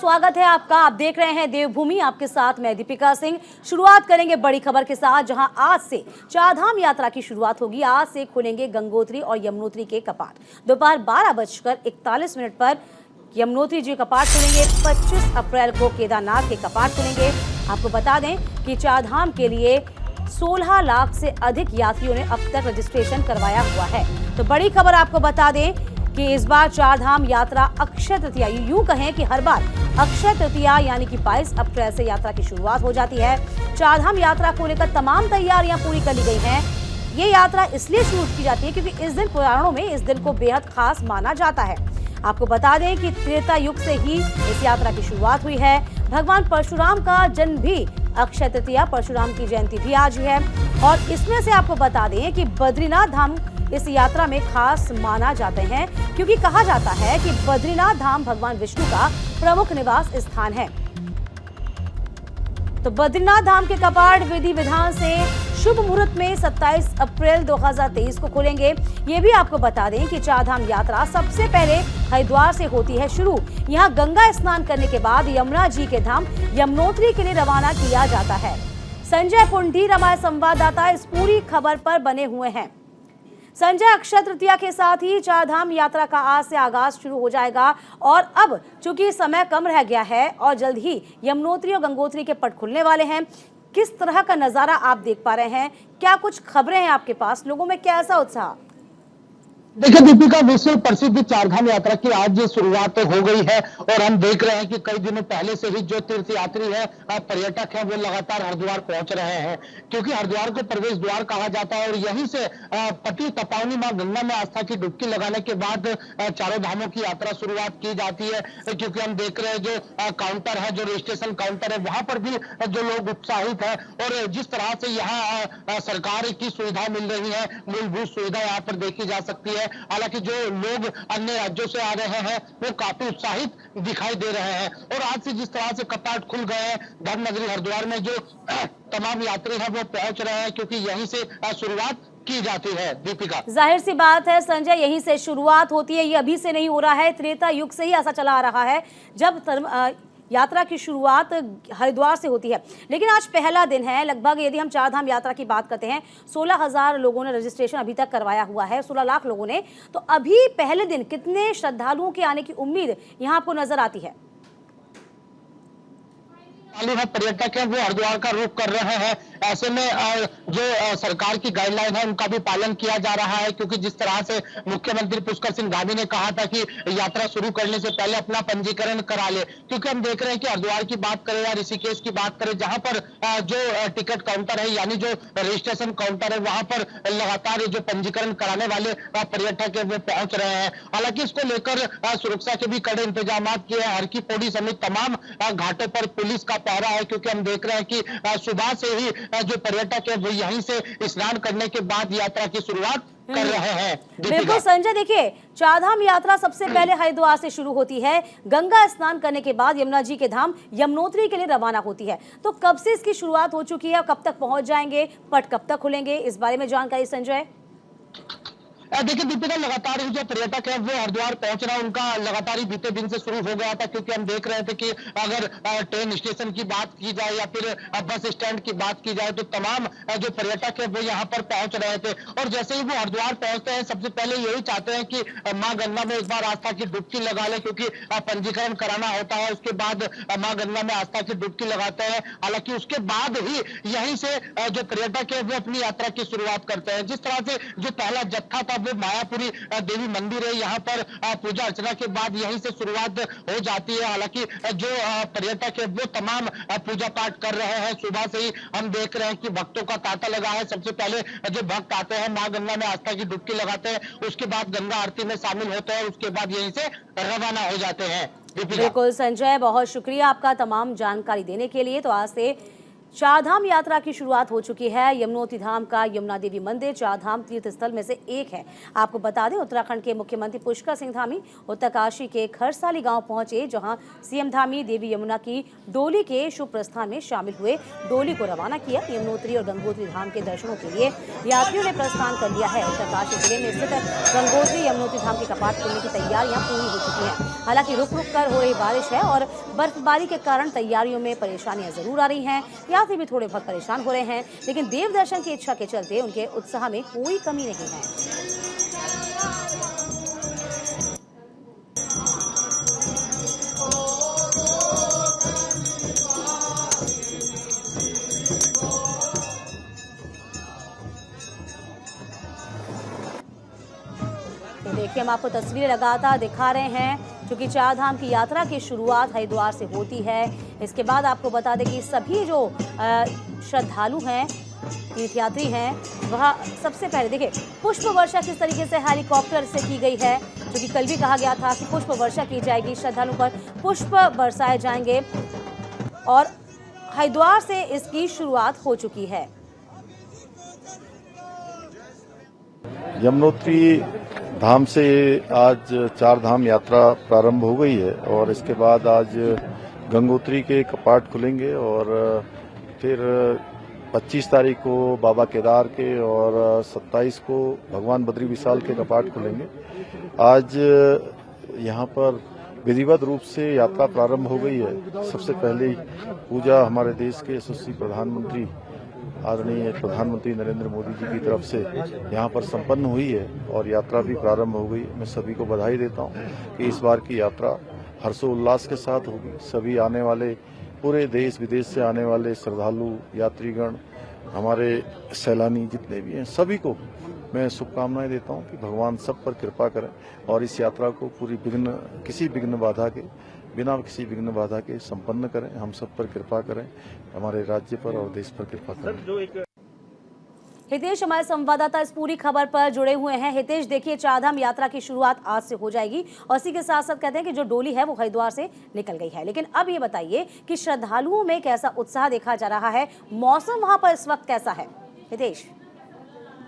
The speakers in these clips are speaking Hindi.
स्वागत है आपका। आप देख रहे हैं देवभूमि, आपके साथ मैं दीपिका सिंह। शुरुआत करेंगे बड़ी खबर के साथ, जहां आज से चारधाम यात्रा की शुरुआत होगी। आज से खुलेंगे गंगोत्री और यमुनोत्री के कपाट। दोपहर 12:41 पर यमुनोत्री जी कपाट खुलेंगे। 25 अप्रैल को केदारनाथ के कपाट खुलेंगे। आपको बता दें कि चारधाम के लिए 16 लाख से अधिक यात्रियों ने अब तक रजिस्ट्रेशन करवाया हुआ है। तो बड़ी खबर आपको बता दें कि इस बार चारधाम यात्रा अक्षय तृतीया, यूं कहें कि हर बार अक्षय तृतीया यानी कि 22 अप्रैल से यात्रा की शुरुआत हो जाती है। चारधाम यात्रा को लेकर तमाम तैयारियां पूरी कर ली गई हैं। ये यात्रा इसलिए शुरू की जाती है क्योंकि इस दिन पुराणों में इस दिन को बेहद खास माना जाता है। आपको बता दें कि त्रेता युग से ही इस यात्रा की शुरुआत हुई है। भगवान परशुराम का जन्म भी अक्षय तृतीया, परशुराम की जयंती भी आज है। और इसमें से आपको बता दें कि बद्रीनाथ धाम इस यात्रा में खास माना जाते हैं क्योंकि कहा जाता है कि बद्रीनाथ धाम भगवान विष्णु का प्रमुख निवास स्थान है। तो बद्रीनाथ धाम के कपाट विधि विधान से शुभ मुहूर्त में 27 अप्रैल 2023 को खुलेंगे। ये भी आपको बता दें कि चारधाम यात्रा सबसे पहले हरिद्वार से होती है शुरू। यहाँ गंगा स्नान करने के बाद यमुना जी के धाम यमुनोत्री के लिए रवाना किया जाता है। संजय पुंडीर हमारे संवाददाता इस पूरी खबर पर बने हुए हैं। संजय, अक्षय तृतीया के साथ ही चारधाम यात्रा का आज से आगाज शुरू हो जाएगा और अब चूंकि समय कम रह गया है और जल्द ही यमुनोत्री और गंगोत्री के पट खुलने वाले हैं, किस तरह का नजारा आप देख पा रहे हैं? क्या कुछ खबरें हैं आपके पास? लोगों में कैसा उत्साह? देखिए दीपिका, विश्व प्रसिद्ध चारधाम यात्रा की आज शुरुआत हो गई है और हम देख रहे हैं कि कई दिनों पहले से ही जो तीर्थ यात्री है, पर्यटक है, वो लगातार हरिद्वार पहुंच रहे हैं क्योंकि हरिद्वार को प्रवेश द्वार कहा जाता है और यहीं से पति तपावनी मां गंगा में आस्था की डुबकी लगाने के बाद चारों धामों की यात्रा शुरुआत की जाती है। क्योंकि हम देख रहे हैं जो काउंटर है, जो रजिस्ट्रेशन काउंटर है, वहां पर भी जो लोग उत्साहित है और जिस तरह से यहाँ सरकार की सुविधा मिल रही है, मूलभूत सुविधा यहाँ पर देखी जा सकती है। हालांकि जो लोग अन्य राज्यों से आ रहे हैं वो काफी उत्साहित दिखाई दे रहे हैं और आज से जिस तरह से कपाट खुल गए हैं धर्मनगरी हरिद्वार में, जो तमाम यात्री हैं वो पहुंच रहे हैं क्योंकि यहीं से शुरुआत की जाती है। दीपिका, जाहिर सी बात है संजय, यहीं से शुरुआत होती है। ये अभी से नहीं हो रहा है, त्रेता युग से ही ऐसा चला आ रहा है जब यात्रा की शुरुआत हरिद्वार से होती है। लेकिन आज पहला दिन है। लगभग यदि हम चारधाम यात्रा की बात करते हैं, 16,000 लोगों ने रजिस्ट्रेशन अभी तक करवाया हुआ है, 16 लाख लोगों ने। तो अभी पहले दिन कितने श्रद्धालुओं के आने की उम्मीद यहाँ आपको नजर आती है? पर्यटक है वो हरिद्वार का रुख कर रहे हैं। ऐसे में जो सरकार की गाइडलाइन है उनका भी पालन किया जा रहा है क्योंकि जिस तरह से मुख्यमंत्री पुष्कर सिंह धामी ने कहा था कि यात्रा शुरू करने से पहले अपना पंजीकरण करा ले। क्योंकि हम देख रहे हैं कि हरिद्वार की बात करें या ऋषिकेश की बात करें, जहां पर जो टिकट काउंटर है यानी जो रजिस्ट्रेशन काउंटर है, वहां पर लगातार जो पंजीकरण कराने वाले पर्यटक है वो पहुंच रहे हैं। हालांकि इसको लेकर सुरक्षा के भी कड़े इंतजाम किए हैं। हर की पौड़ी समेत तमाम घाटों पर पुलिस का पहरा है क्योंकि हम देख रहे हैं कि सुबह से ही जो पर्यटक है वो यहीं से स्नान करने के बाद यात्रा की शुरुआत कर रहे हैं। बिल्कुल संजय, देखिए चारधाम यात्रा सबसे पहले हरिद्वार से शुरू होती है। गंगा स्नान करने के बाद यमुना जी के धाम यमुनोत्री के लिए रवाना होती है। तो कब से इसकी शुरुआत हो चुकी है और कब तक पहुंच जाएंगे, पट कब तक खुलेंगे, इस बारे में जानकारी संजय? देखिए दीपिका, लगातार ही जो पर्यटक है वो हरिद्वार पहुंचना उनका लगातार ही बीते दिन से शुरू हो गया था क्योंकि हम देख रहे थे कि अगर ट्रेन स्टेशन की बात की जाए या फिर बस स्टैंड की बात की जाए तो तमाम जो पर्यटक है वो यहाँ पर पहुंच रहे थे। और जैसे ही वो हरिद्वार पहुंचते हैं सबसे पहले यही चाहते हैं कि माँ गंगा में एक बार आस्था की डुबकी लगा ले क्योंकि पंजीकरण कराना होता है। उसके बाद माँ गंगा में आस्था की डुबकी लगाते हैं। हालांकि उसके बाद ही यहीं से जो पर्यटक है वो अपनी यात्रा की शुरुआत करते हैं। जिस तरह से जो पहला जत्था था वो मायापुरी देवी मंदिर है, यहाँ पर पूजा अर्चना के बाद यहीं से शुरुआत हो जाती है। हालांकि जो पर्यटक है वो तमाम पूजा पाठ कर रहे हैं। सुबह से ही हम देख रहे हैं कि भक्तों का तांता लगा है। सबसे पहले जो भक्त आते हैं मां गंगा में आस्था की डुबकी लगाते हैं, उसके बाद गंगा आरती में शामिल होते हैं, उसके बाद यहीं से रवाना हो जाते हैं। बिल्कुल संजय, बहुत शुक्रिया आपका तमाम जानकारी देने के लिए। तो आज से चारधाम यात्रा की शुरुआत हो चुकी है। यमुनोत्री धाम का यमुना देवी मंदिर चारधाम तीर्थ स्थल में से एक है। आपको बता दें, उत्तराखंड के मुख्यमंत्री पुष्कर सिंह धामी उत्तरकाशी के खरसाली गांव पहुंचे, जहां सीएम धामी देवी यमुना की डोली के शुभ प्रस्थान में शामिल हुए। डोली को रवाना किया। यमुनोत्री और गंगोत्री धाम के दर्शनों के लिए यात्रियों ने प्रस्थान कर लिया है। उत्तरकाशी जिले में स्थित गंगोत्री यमुनोत्री धाम के कपाट खोलने की तैयारियां पूरी हो चुकी हैं। हालांकि रुक रुक कर हो रही बारिश है और बर्फबारी के कारण तैयारियों में परेशानियां जरूर आ रही हैं। यात्री भी थोड़े बहुत परेशान हो रहे हैं, लेकिन देव दर्शन की इच्छा के चलते उनके उत्साह में कोई कमी नहीं है। तो देखिए, हम आपको तस्वीरें लगातार दिखा रहे हैं, क्योंकि चारधाम की यात्रा की शुरुआत हरिद्वार से होती है। इसके बाद आपको बता दें कि सभी जो श्रद्धालु हैं, तीर्थयात्री हैं, वह सबसे पहले देखिए पुष्प वर्षा किस तरीके से हेलीकॉप्टर से की गई है, क्योंकि कल भी कहा गया था कि पुष्प वर्षा की जाएगी, श्रद्धालुओं पर पुष्प बरसाए जाएंगे और हरिद्वार से इसकी शुरुआत हो चुकी है। यमुनोत्री धाम से आज चार धाम यात्रा प्रारंभ हो गई है और इसके बाद आज गंगोत्री के कपाट खुलेंगे और फिर 25 तारीख को बाबा केदार के और 27 को भगवान बद्री विशाल के कपाट खुलेंगे। आज यहाँ पर विधिवत रूप से यात्रा प्रारंभ हो गई है। सबसे पहले पूजा हमारे देश के यशस्वी प्रधानमंत्री आदरणीय प्रधानमंत्री नरेंद्र मोदी जी की तरफ से यहाँ पर संपन्न हुई है और यात्रा भी प्रारंभ हो गई। मैं सभी को बधाई देता हूँ कि इस बार की यात्रा हर्षोल्लास के साथ होगी। सभी आने वाले, पूरे देश विदेश से आने वाले श्रद्धालु, यात्रीगण, हमारे सैलानी जितने भी हैं, सभी को मैं शुभकामनाएं देता हूँ कि भगवान सब पर कृपा करें और इस यात्रा को बिना किसी विघ्न बाधा के संपन्न करें। हम सब पर कृपा करें, हमारे राज्य पर और देश पर कृपा करें। हितेश हमारे संवाददाता इस पूरी खबर पर जुड़े हुए हैं। हितेश, देखिए, चारधाम यात्रा की शुरुआत आज से हो जाएगी और इसी के साथ साथ कहते हैं कि जो डोली है वो हरिद्वार से निकल गई है, लेकिन अब ये बताइए कि श्रद्धालुओं में कैसा उत्साह देखा जा रहा है, मौसम वहां पर इस वक्त कैसा है? हितेश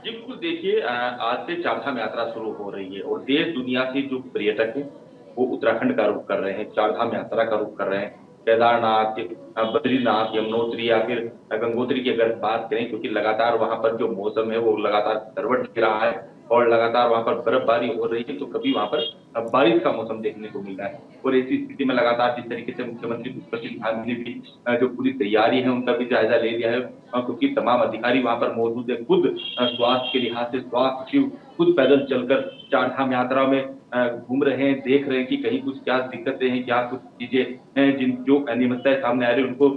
जी बिल्कुल, देखिए आज से चारधाम यात्रा शुरू हो रही है और देश दुनिया से जो पर्यटक हैं वो उत्तराखंड का रुख कर रहे हैं, चारधाम यात्रा का रुख कर रहे हैं। केदारनाथ, बद्रीनाथ, यमुनोत्री या फिर गंगोत्री की अगर बात करें, क्योंकि लगातार वहां पर जो मौसम है वो लगातार करवट ले रहा है और लगातार वहां पर बर्फबारी हो रही है, तो कभी वहां पर बारिश का मौसम देखने को मिल रहा है। और ऐसी स्थिति में लगातार जिस तरीके से मुख्यमंत्री पुष्कर सिंह धामी ने भी जो पूरी तैयारी है उनका भी जायजा ले लिया है, क्योंकि तमाम अधिकारी वहां पर मौजूद है। खुद स्वास्थ्य के लिहाज से स्वास्थ्य सचिव खुद पैदल चलकर चारधाम यात्रा में घूम रहे हैं, देख रहे हैं कि कहीं कुछ क्या दिक्कतें हैं, क्या कुछ चीजें हैं जो अनियमितताएं सामने आ रही है उनको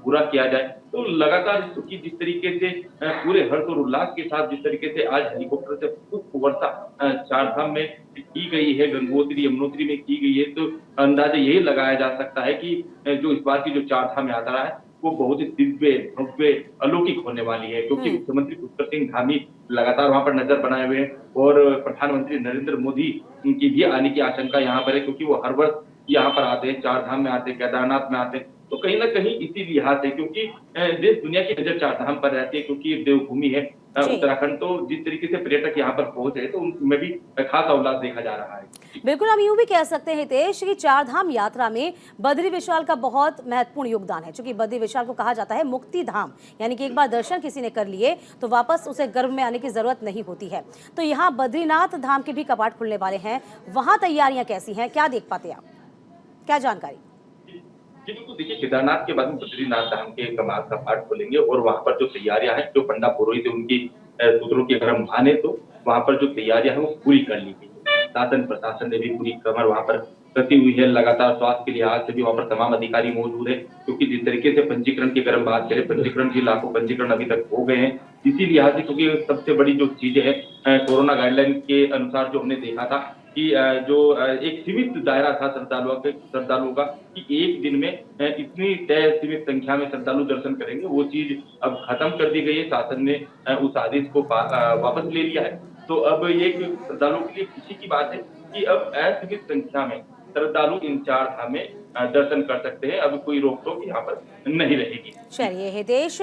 पूरा किया जाए। तो लगातार क्योंकि जिस तरीके से पूरे हर्ष और उल्लास के साथ जिस तरीके से आज हेलीकॉप्टर से पुष्प वर्षा चारधाम में की गई है, गंगोत्री यमुनोत्री में की गई है, तो अंदाजा यही लगाया जा सकता है कि जो इस बार की जो चारधाम यात्रा है वो बहुत ही दिव्य, भव्य, अलौकिक होने वाली है, क्योंकि मुख्यमंत्री पुष्कर सिंह धामी लगातार वहां पर नजर बनाए हुए हैं और प्रधानमंत्री नरेंद्र मोदी की भी आने की आशंका यहाँ पर है, क्योंकि वो हर वर्ष यहाँ पर आते हैं, चारधाम में आते हैं, केदारनाथ में आते हैं। तो कहीं ना कहीं इसी लिहाज से, क्योंकि देश दुनिया की नजर चारधाम पर रहती है, क्योंकि देवभूमि है उत्तराखंड, तो जिस तरीके से पर्यटक यहाँ पर पहुंचे तो उनमें भी खासा उल्लास देखा जा रहा है। बिल्कुल, हम यूं भी कह सकते हैं हितेश कि चारधाम यात्रा में बद्री विशाल का बहुत महत्वपूर्ण योगदान है, क्योंकि बद्री विशाल को कहा जाता है मुक्ति धाम, यानी कि एक बार दर्शन किसी ने कर लिए तो वापस उसे गर्भ में आने की जरूरत नहीं होती है। तो यहाँ बद्रीनाथ धाम के भी कपाट खुलने वाले हैं, वहां तैयारियां कैसी हैं, क्या देख पाते आप, क्या जानकारी? जी बिल्कुल, देखिए केदारनाथ के बाद में बद्रीनाथ धाम के कपाट खोलेंगे और वहां पर जो तैयारियां हैं, जो पंडा पुरोहित उनकी सूत्रों की अगर हम माने तो वहां पर जो तैयारियां हैं वो पूरी कर ली गई। शासन प्रशासन ने भी पूरी कमर वहां पर कसी हुई है। लगातार स्वास्थ्य के लिहाज से भी वहां पर तमाम अधिकारी मौजूद है, क्योंकि जिस तरीके से पंजीकरण की अगर हम बात करें, पंजीकरण भी लाखों पंजीकरण अभी तक हो गए हैं। इसी लिहाज से, क्योंकि सबसे बड़ी जो चीजें है कोरोना गाइडलाइन के अनुसार जो हमने देखा था कि जो एक सीमित दायरा था श्रद्धालुओं का कि एक दिन में इतनी तय सीमित संख्या में श्रद्धालु दर्शन करेंगे, वो चीज अब खत्म कर दी गई है। शासन ने उस आदेश को वापस ले लिया है। तो अब ये श्रद्धालुओं के लिए खुशी की बात है कि अब असीमित संख्या में श्रद्धालु इन चार धाम में दर्शन कर सकते हैं। अब कोई रोक टोक यहाँ पर नहीं रहेगी। चलिए हितेश,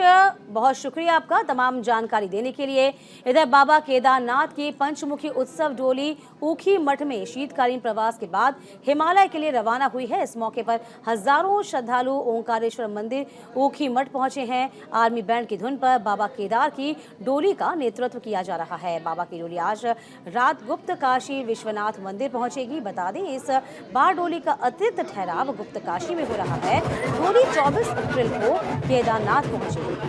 बहुत शुक्रिया आपका तमाम जानकारी देने के लिए। इधर बाबा केदारनाथ की पंचमुखी उत्सव डोली ऊखी मठ में शीतकालीन प्रवास के बाद हिमालय के लिए रवाना हुई है। इस मौके पर हजारों श्रद्धालु ओंकारेश्वर मंदिर ऊखी मठ पहुंचे हैं। आर्मी बैंड की धुन पर बाबा केदार की डोली का नेतृत्व किया जा रहा है। बाबा की डोली आज रात गुप्त काशी विश्वनाथ मंदिर पहुंचेगी। बता दें, इस बार डोली का अतिरिक्त ठहराव गुप्त काशी में हो रहा है। डोली 24 अप्रैल को केदारनाथ पहुंचेगी।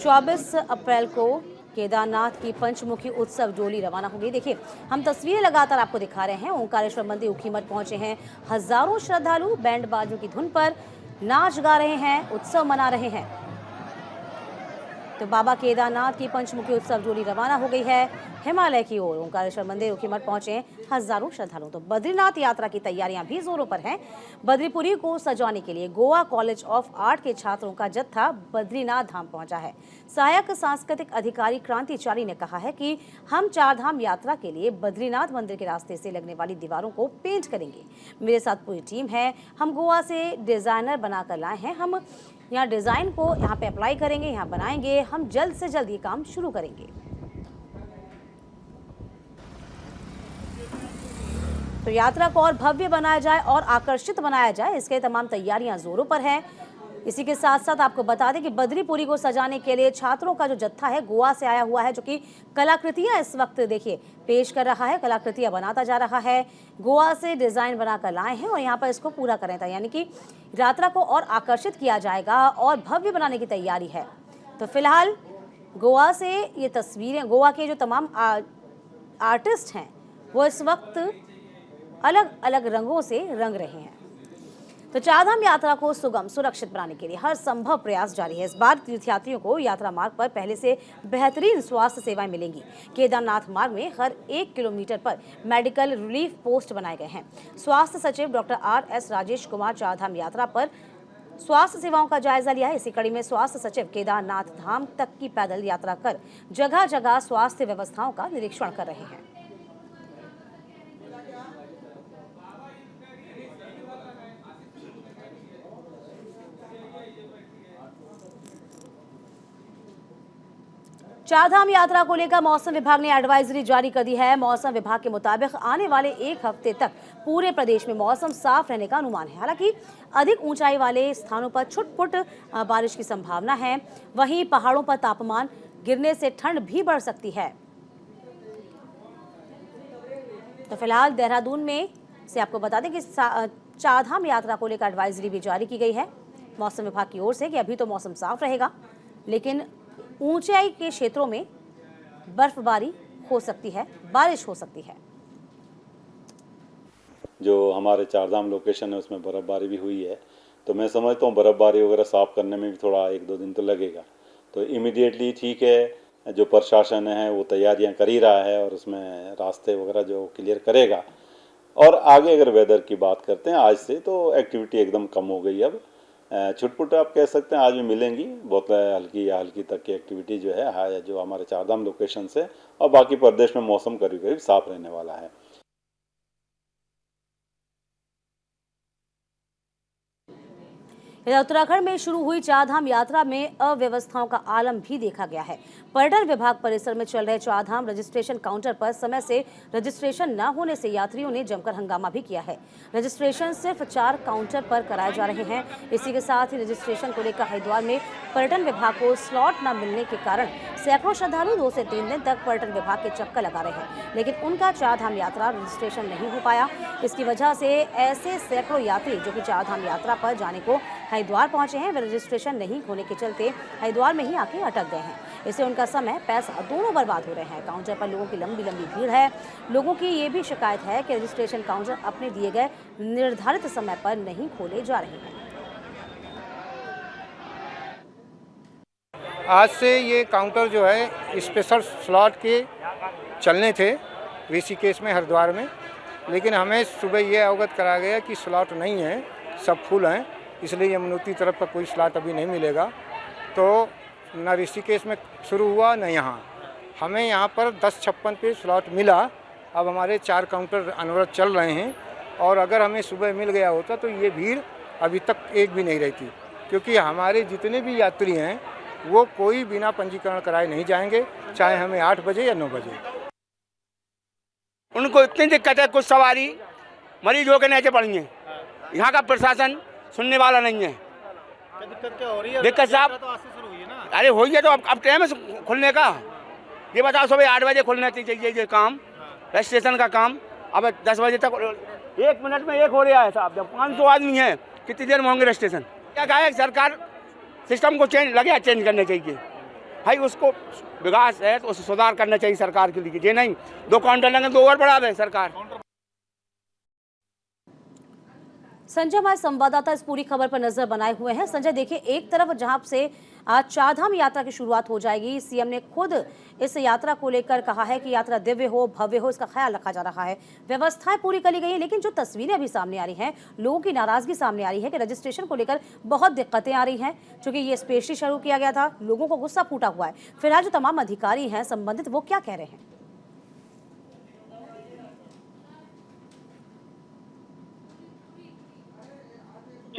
चौबीस अप्रैल को केदारनाथ की पंचमुखी उत्सव डोली रवाना होगी। देखिए, हम तस्वीरें लगातार आपको दिखा रहे हैं। ओंकारेश्वर मंदिर ऊखी मठ पहुंचे हैं हजारों श्रद्धालु। बैंड बाजों की धुन पर नाच गा रहे हैं, उत्सव मना रहे हैं। तो बाबा केदारनाथ की पंचमुखी उत्सव डोली रवाना हो गई है हिमालय की ओर। ओंकारेश्वर मंदिर ऊखी मठ पहुंचे हजारों श्रद्धालु। तो बद्रीनाथ यात्रा की तैयारियां भी जोरों पर हैं। बद्रीपुरी को सजाने के लिए गोवा कॉलेज ऑफ आर्ट के छात्रों का जत्था बद्रीनाथ धाम पहुंचा है। सहायक सांस्कृतिक अधिकारी क्रांतिचारी ने कहा है कि हम चारधाम यात्रा के लिए बद्रीनाथ मंदिर के रास्ते से लगने वाली दीवारों को पेंट करेंगे। मेरे साथ पूरी टीम है। हम गोवा से डिजाइनर बनाकर लाए हैं। हम यहाँ डिजाइन को यहाँ पे अप्लाई करेंगे, यहाँ बनाएंगे। हम जल्द से जल्द ये काम शुरू करेंगे। तो यात्रा को और भव्य बनाया जाए और आकर्षित बनाया जाए, इसके तमाम तैयारियां जोरों पर हैं। इसी के साथ साथ आपको बता दें कि बद्रीपुरी को सजाने के लिए छात्रों का जो जत्था है गोवा से आया हुआ है, जो कि कलाकृतियां इस वक्त देखिए पेश कर रहा है, कलाकृतियां बनाता जा रहा है। गोवा से डिजाइन बनाकर लाए हैं और यहाँ पर इसको पूरा करें था, यानी कि यात्रा को और आकर्षित किया जाएगा और भव्य बनाने की तैयारी है। तो फिलहाल गोवा से ये तस्वीरें, गोवा के जो तमाम आर्टिस्ट हैं वो इस वक्त अलग अलग रंगों से रंग रहे हैं। तो चारधाम यात्रा को सुगम सुरक्षित बनाने के लिए हर संभव प्रयास जारी है। इस बार तीर्थयात्रियों को यात्रा मार्ग पर पहले से बेहतरीन स्वास्थ्य सेवाएं मिलेंगी। केदारनाथ मार्ग में हर 1 किलोमीटर पर मेडिकल रिलीफ पोस्ट बनाए गए हैं। स्वास्थ्य सचिव डॉक्टर RS राजेश कुमार चारधाम यात्रा पर स्वास्थ्य सेवाओं का जायजा लिया है। इसी कड़ी में स्वास्थ्य सचिव केदारनाथ धाम तक की पैदल यात्रा कर जगह जगह स्वास्थ्य व्यवस्थाओं का निरीक्षण कर रहे हैं। चारधाम यात्रा को लेकर मौसम विभाग ने एडवाइजरी जारी कर दी है। मौसम विभाग के मुताबिक आने वाले 1 हफ्ते तक पूरे प्रदेश में मौसम साफ रहने का अनुमान है। हालांकि अधिक ऊंचाई वाले स्थानों पर छुटपुट बारिश की संभावना है। वहीं पहाड़ों पर तापमान गिरने से ठंड भी बढ़ सकती है। तो फिलहाल देहरादून में से आपको बता दें कि चारधाम यात्रा को लेकर एडवाइजरी भी जारी की गई है मौसम विभाग की ओर से कि अभी तो मौसम साफ रहेगा, लेकिन ऊंचाई के क्षेत्रों में बर्फबारी हो सकती है, बारिश हो सकती है। जो हमारे चारधाम लोकेशन है उसमें बर्फबारी भी हुई है, तो मैं समझता हूँ बर्फबारी वगैरह साफ करने में भी थोड़ा 1-2 दिन तो लगेगा। तो इमीडिएटली ठीक है, जो प्रशासन है वो तैयारियां कर ही रहा है और उसमें रास्ते वगैरह जो क्लियर करेगा। और आगे अगर वेदर की बात करते हैं आज से, तो एक्टिविटी एकदम कम हो गई। अब छुटपुट आप कह सकते हैं आज भी मिलेंगी, बहुत हल्की या हल्की तक की एक्टिविटी जो है जो हमारे चारधाम लोकेशन से, और बाकी प्रदेश में मौसम करीब करीब साफ रहने वाला है। उत्तराखंड में शुरू हुई चारधाम यात्रा में अव्यवस्थाओं का आलम भी देखा गया है। पर्यटन विभाग परिसर में चल रहे चारधाम रजिस्ट्रेशन काउंटर पर समय से रजिस्ट्रेशन न होने से यात्रियों ने जमकर हंगामा भी किया है। रजिस्ट्रेशन सिर्फ 4 काउंटर पर कराए जा रहे हैं। इसी के साथ ही रजिस्ट्रेशन को लेकर हरिद्वार में पर्यटन विभाग को स्लॉट न मिलने के कारण सैकड़ों श्रद्धालु 2 से 3 दिन तक पर्यटन विभाग के चक्कर लगा रहे हैं, लेकिन उनका चारधाम यात्रा रजिस्ट्रेशन नहीं हो पाया। इसकी वजह से ऐसे सैकड़ों यात्री जो कि चारधाम यात्रा पर जाने को हरिद्वार पहुंचे हैं, वे रजिस्ट्रेशन नहीं होने के चलते हरिद्वार में ही आके अटक गए हैं। इससे उनका समय, पैसा दोनों बर्बाद हो रहे हैं। काउंटर पर लोगों की लंबी भीड़ है। लोगों की ये भी शिकायत है कि रजिस्ट्रेशन काउंटर अपने दिए गए निर्धारित समय पर नहीं खोले जा रहे हैं। आज से ये काउंटर जो है स्पेशल स्लॉट के चलने थे ऋषिकेश में, हरिद्वार में, लेकिन हमें सुबह ये अवगत करा गया कि स्लॉट नहीं है, सब फुल हैं, इसलिए यमुनोत्री तरफ का कोई स्लॉट अभी नहीं मिलेगा। तो न ऋषिकेश में शुरू हुआ न यहाँ, हमें यहाँ पर 10:56 पे स्लॉट मिला। अब हमारे 4 काउंटर अनवरत चल रहे हैं और अगर हमें सुबह मिल गया होता तो ये भीड़ अभी तक एक भी नहीं रहती, क्योंकि हमारे जितने भी यात्री हैं वो कोई बिना पंजीकरण कराए नहीं जाएंगे, चाहे हमें 8 बजे या 9 बजे। उनको इतनी दिक्कत है, कुछ सवारी मरीज होकर नीचे पड़ी हैं, यहाँ का प्रशासन सुनने वाला नहीं है। दिक्कत क्या हो रही है? दिक्कत साहब तो आज से शुरू हुई है ना। अरे हो गया तो अब टाइम है खुलने का। ये बताओ सुबह 8 बजे खुलना चाहिए ये काम, रजिस्ट्रेशन का काम। अब 10 बजे तक 1 मिनट में 1 हो रहा है साहब। जब 500 आदमी हैं, कितनी देर में होंगे रजिस्ट्रेशन? क्या कहा है सरकार, सिस्टम को चेंज करना चाहिए भाई, उसको विकास है तो उसे सुधार करना चाहिए सरकार के लिए। ये नहीं 2 काउंटर लगे 2 और बढ़ा दे सरकार। संजय हमारे संवाददाता इस पूरी खबर पर नजर बनाए हुए हैं। संजय देखिए, एक तरफ जहां से आज चारधाम यात्रा की शुरुआत हो जाएगी, सीएम ने खुद इस यात्रा को लेकर कहा है कि यात्रा दिव्य हो, भव्य हो, इसका ख्याल रखा जा रहा है, व्यवस्थाएं पूरी कर ली गई हैं। लेकिन जो तस्वीरें अभी सामने आ रही हैं, लोगों की नाराजगी सामने आ रही है कि रजिस्ट्रेशन को लेकर बहुत दिक्कतें आ रही हैं, क्योंकि ये स्पेशली शुरू किया गया था, लोगों को गुस्सा फूटा हुआ है। फिलहाल जो तमाम अधिकारी हैं संबंधित, वो क्या कह रहे हैं?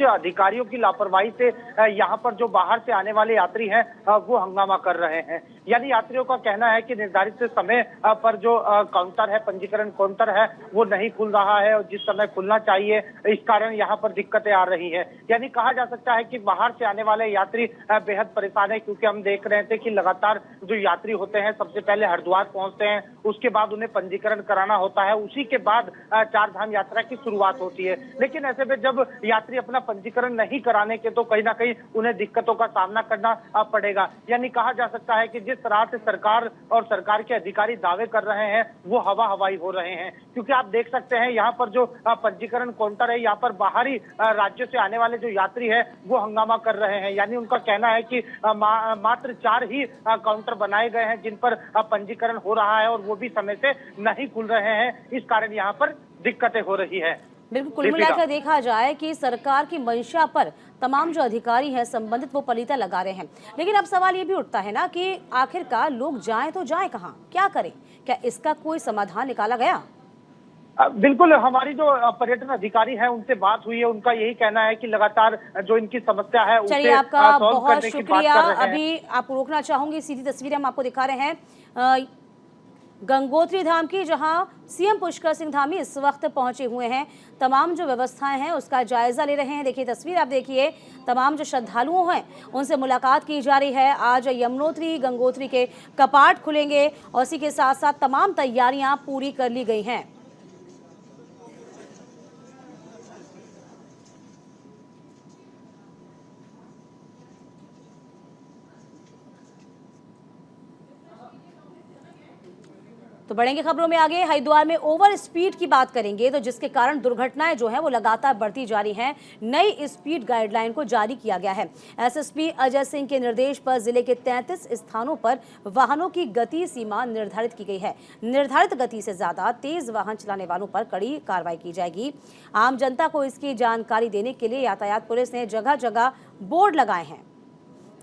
अधिकारियों की लापरवाही से यहाँ पर जो बाहर से आने वाले यात्री हैं वो हंगामा कर रहे हैं। यानी यात्रियों का कहना है कि निर्धारित समय पर जो काउंटर है, पंजीकरण काउंटर है, वो नहीं खुल रहा है और जिस समय खुलना चाहिए, इस कारण यहाँ पर दिक्कतें आ रही हैं। यानी कहा जा सकता है कि बाहर से आने वाले यात्री बेहद परेशान है, क्योंकि हम देख रहे थे कि लगातार जो यात्री होते हैं सबसे पहले हरिद्वार पहुंचते हैं, उसके बाद उन्हें पंजीकरण कराना होता है, उसी के बाद चारधाम यात्रा की शुरुआत होती है। लेकिन ऐसे में जब यात्री अपना पंजीकरण नहीं कराने के तो कहीं ना कहीं उन्हें दिक्कतों का सामना करना पड़ेगा। यानी कहा जा सकता है कि जिस तरह से सरकार और सरकार के अधिकारी दावे कर रहे हैं वो हवा हवाई हो रहे हैं, क्योंकि आप देख सकते हैं यहाँ पर जो पंजीकरण काउंटर है, यहाँ पर बाहरी राज्यों से आने वाले जो यात्री है वो हंगामा कर रहे हैं। यानी उनका कहना है कि मात्र 4 ही काउंटर बनाए गए हैं जिन पर पंजीकरण हो रहा है और वो भी समय से नहीं खुल रहे हैं, इस कारण यहाँ पर दिक्कतें हो रही है। बिल्कुल, कुल मिलाकर देखा जाए कि सरकार की मंशा पर तमाम जो अधिकारी हैं संबंधित वो पलीता लगा रहे हैं। लेकिन अब सवाल ये भी उठता है ना कि आखिरकार लोग जाएं तो जाएं कहां, क्या करें? क्या इसका कोई समाधान निकाला गया? बिल्कुल, हमारी जो पर्यटन अधिकारी हैं उनसे बात हुई है, उनका यही कहना है कि लगातार जो इनकी समस्या है चलिए, आपका बहुत शुक्रिया। अभी आपको रोकना चाहूंगी, सीधी तस्वीरें हम आपको दिखा रहे हैं गंगोत्री धाम की, जहां सीएम पुष्कर सिंह धामी इस वक्त पहुंचे हुए हैं, तमाम जो व्यवस्थाएं हैं उसका जायजा ले रहे हैं। देखिए तस्वीर आप देखिए, तमाम जो श्रद्धालुओं हैं उनसे मुलाकात की जा रही है। आज यमुनोत्री गंगोत्री के कपाट खुलेंगे और इसी के साथ साथ तमाम तैयारियां पूरी कर ली गई हैं। तो बढ़ेंगे खबरों में आगे। हरिद्वार में ओवर स्पीड की बात करेंगे तो जिसके कारण दुर्घटनाएं जो हैं वो लगातार बढ़ती जा रही हैं। नई स्पीड गाइडलाइन को जारी किया गया है। एसएसपी अजय सिंह के निर्देश पर जिले के 33 स्थानों पर वाहनों की गति सीमा निर्धारित की गई है। निर्धारित गति से ज्यादा तेज वाहन चलाने वालों पर कड़ी कार्रवाई की जाएगी। आम जनता को इसकी जानकारी देने के लिए यातायात पुलिस ने जगह जगह बोर्ड लगाए हैं।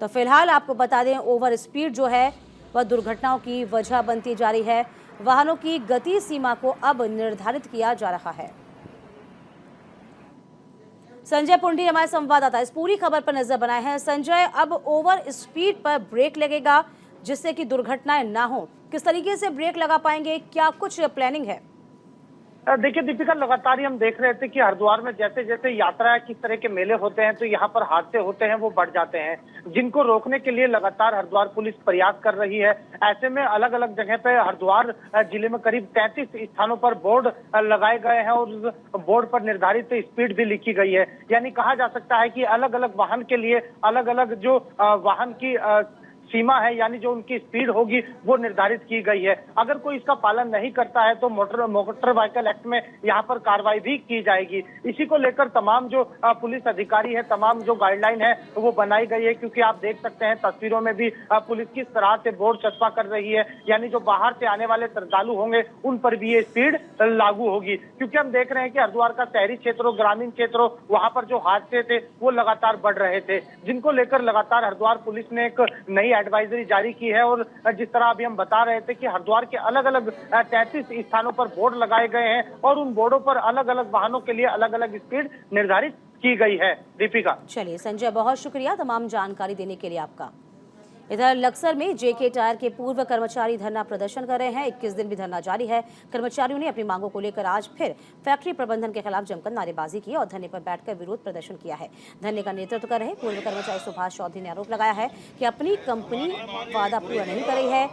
तो फिलहाल आपको बता दें, ओवर स्पीड जो है वह दुर्घटनाओं की वजह बनती जा रही है। वाहनों की गति सीमा को अब निर्धारित किया जा रहा है। संजय पुंडी हमारे संवाददाता इस पूरी खबर पर नजर बनाए हैं। संजय, अब ओवर स्पीड पर ब्रेक लगेगा जिससे कि दुर्घटनाएं ना हो, किस तरीके से ब्रेक लगा पाएंगे, क्या कुछ प्लानिंग है? देखिए दीपिका, लगातार ही हम देख रहे थे कि हरिद्वार में जैसे जैसे यात्रा किस तरह के मेले होते हैं तो यहाँ पर हादसे होते हैं वो बढ़ जाते हैं, जिनको रोकने के लिए लगातार हरिद्वार पुलिस प्रयास कर रही है। ऐसे में अलग अलग जगह पे हरिद्वार जिले में करीब 33 स्थानों पर बोर्ड लगाए गए हैं और उस बोर्ड पर निर्धारित स्पीड भी लिखी गई है। यानी कहा जा सकता है कि अलग अलग वाहन के लिए अलग अलग जो वाहन की सीमा है, यानी जो उनकी स्पीड होगी वो निर्धारित की गई है। अगर कोई इसका पालन नहीं करता है तो मोटर व्हीकल एक्ट में यहाँ पर कार्रवाई भी की जाएगी। इसी को लेकर तमाम जो पुलिस अधिकारी है, तमाम जो गाइडलाइन है वो बनाई गई है, क्योंकि आप देख सकते हैं तस्वीरों में भी पुलिस किस तरह से बोर्ड चस्पा कर रही है, यानी जो बाहर से आने वाले श्रद्धालु होंगे उन पर भी ये स्पीड लागू होगी। क्योंकि हम देख रहे हैं कि हरिद्वार का शहरी क्षेत्रों, ग्रामीण क्षेत्रों, वहां पर जो हादसे थे वो लगातार बढ़ रहे थे, जिनको लेकर लगातार हरिद्वार पुलिस ने एक नई एडवाइजरी जारी की है। और जिस तरह अभी हम बता रहे थे कि हरिद्वार के अलग अलग 33 स्थानों पर बोर्ड लगाए गए हैं और उन बोर्डों पर अलग अलग वाहनों के लिए अलग अलग स्पीड निर्धारित की गई है। दीपिका। चलिए संजय, बहुत शुक्रिया तमाम जानकारी देने के लिए आपका। इधर लक्सर में जेके टायर के पूर्व कर्मचारी धरना प्रदर्शन कर रहे हैं। 21 दिन भी धरना जारी है। कर्मचारियों ने अपनी मांगों को लेकर आज फिर फैक्ट्री प्रबंधन के खिलाफ जमकर नारेबाजी की और धरने पर बैठकर विरोध प्रदर्शन किया है। धरने का नेतृत्व कर रहे पूर्व कर्मचारी सुभाष चौधरी ने आरोप लगाया है कि अपनी कंपनी वादा पूरा नहीं कर रही है।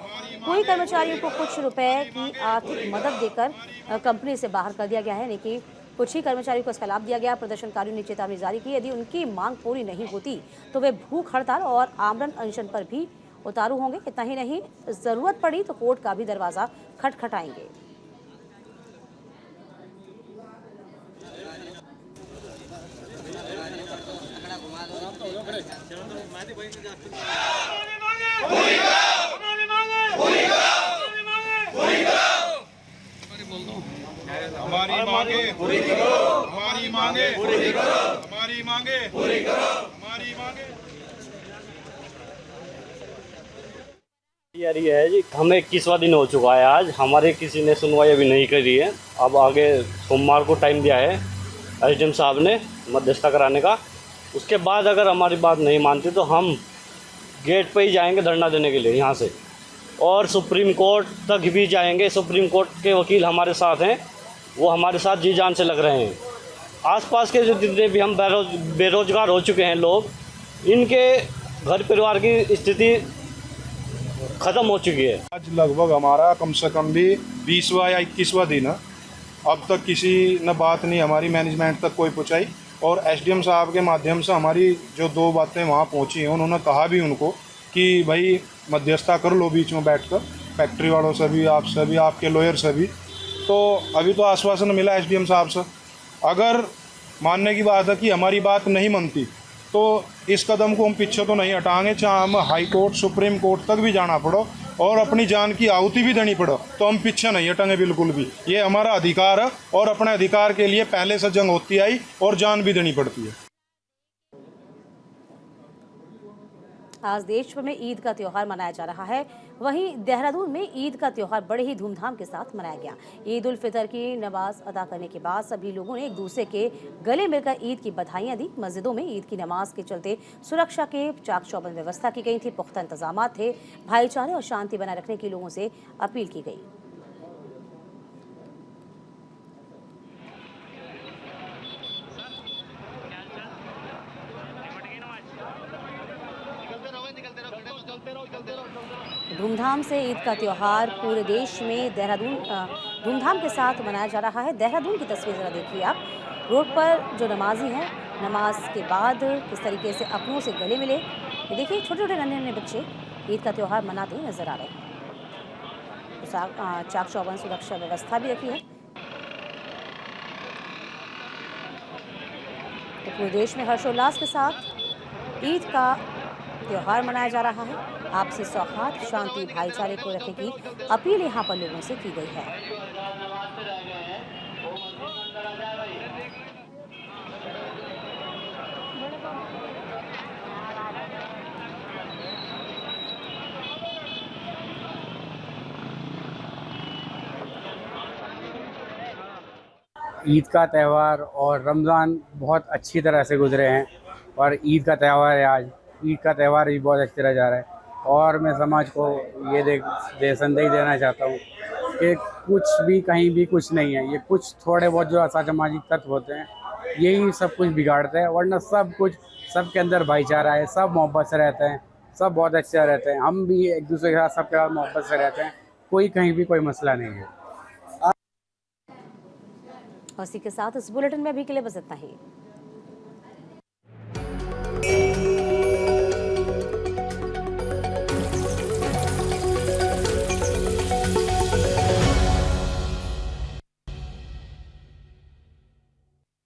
कोई कर्मचारियों को कुछ रुपए की आर्थिक मदद देकर कंपनी से बाहर कर दिया गया है, लेकिन कुछ ही कर्मचारियों को इसका लाभ दिया गया। प्रदर्शनकारियों ने चेतावनी जारी की, यदि उनकी मांग पूरी नहीं होती तो वे भूख हड़ताल और आमरण अनशन पर भी उतारू होंगे। इतना ही नहीं, जरूरत पड़ी तो कोर्ट का भी दरवाजा खटखटाएंगे। हमारी मांगे पूरी करो, हमारी मांगे पूरी करो, हमारी मांगे पूरी करो, हमारी मांगे। यार ये है जी, हमें 21वां दिन हो चुका है आज, हमारे किसी ने सुनवाई अभी नहीं करी है। अब आगे सोमवार को टाइम दिया है एसडीएम साहब ने मध्यस्थता कराने का। उसके बाद अगर हमारी बात नहीं मानती तो हम गेट पे ही जाएंगे धरना देने के लिए यहाँ से, और सुप्रीम कोर्ट तक भी जाएंगे। सुप्रीम कोर्ट के वकील हमारे साथ हैं, वो हमारे साथ जी जान से लग रहे हैं। आसपास के जो जितने भी हम बेरोजगार हो चुके हैं लोग, इनके घर परिवार की स्थिति ख़त्म हो चुकी है। आज लगभग हमारा कम से कम भी 20वां या 21वां दिन है। अब तक किसी ने बात नहीं हमारी मैनेजमेंट तक कोई पहुँचाई, और एसडीएम साहब के माध्यम से हमारी जो 2 बातें वहाँ पहुँची हैं, उन्होंने कहा भी उनको कि भाई मध्यस्थता कर लो बीच में बैठकर, फैक्ट्री वालों से भी, आपसे भी, आपके लॉयर से भी। तो अभी तो आश्वासन मिला एसडीएम साहब से। अगर मानने की बात है कि हमारी बात नहीं मनती तो इस कदम को हम पीछे तो नहीं हटाएंगे, चाहे हम हाई कोर्ट, सुप्रीम कोर्ट तक भी जाना पड़ो और अपनी जान की आहुति भी देनी पड़ो, तो हम पीछे नहीं हटेंगे बिल्कुल भी। ये हमारा अधिकार है और अपने अधिकार के लिए पहले से जंग होती आई और जान भी देनी पड़ती है। आज देश भर में ईद का त्योहार मनाया जा रहा है। वहीं देहरादून में ईद का त्योहार बड़े ही धूमधाम के साथ मनाया गया। ईद उल फितर की नमाज अदा करने के बाद सभी लोगों ने एक दूसरे के गले मिलकर ईद की बधाइयां दी। मस्जिदों में ईद की नमाज के चलते सुरक्षा के चाक चौबंद व्यवस्था की गई थी, पुख्ता इंतजाम थे। भाईचारे और शांति बनाए रखने की लोगों से अपील की गई। धूमधाम से ईद का त्योहार पूरे देश में धूमधाम के साथ मनाया जा रहा है। देहरादून की तस्वीर जरा देखिए आप। रोड पर जो नमाजी हैं, नमाज के बाद किस तरीके से अपनों से गले मिले। ये देखिए, छोटे छोटे नन्हे नन्हे बच्चे ईद का त्योहार मनाते नजर आ रहे हैं। चाक चौबंद सुरक्षा व्यवस्था भी रखी है। तो पूरे देश में हर्षोल्लास के साथ ईद का त्योहार मनाया जा रहा है। आपसी सौहार्द, शांति, भाईचारे को रखने की अपील यहाँ पर लोगों से की गई है। ईद का त्यौहार और रमज़ान बहुत अच्छी तरह से गुजरे हैं, और ईद का त्यौहार है आज। ईद का त्यौहार भी बहुत अच्छी तरह जा रहा है, और मैं समाज को ये संदेश देना चाहता हूँ कि कुछ भी कहीं भी कुछ नहीं है। ये कुछ थोड़े बहुत जो असामाजिक तत्व होते हैं, यही सब कुछ बिगाड़ते हैं, वरना सब कुछ, सबके अंदर भाईचारा है, सब मोहब्बत से रहते हैं, सब बहुत अच्छे रहते हैं। हम भी एक दूसरे के साथ सबके साथ मोहब्बत से रहते हैं, कोई कहीं भी कोई मसला नहीं है। इसी के साथ इस बुलेटिन में अभी के लिए बस इतना ही।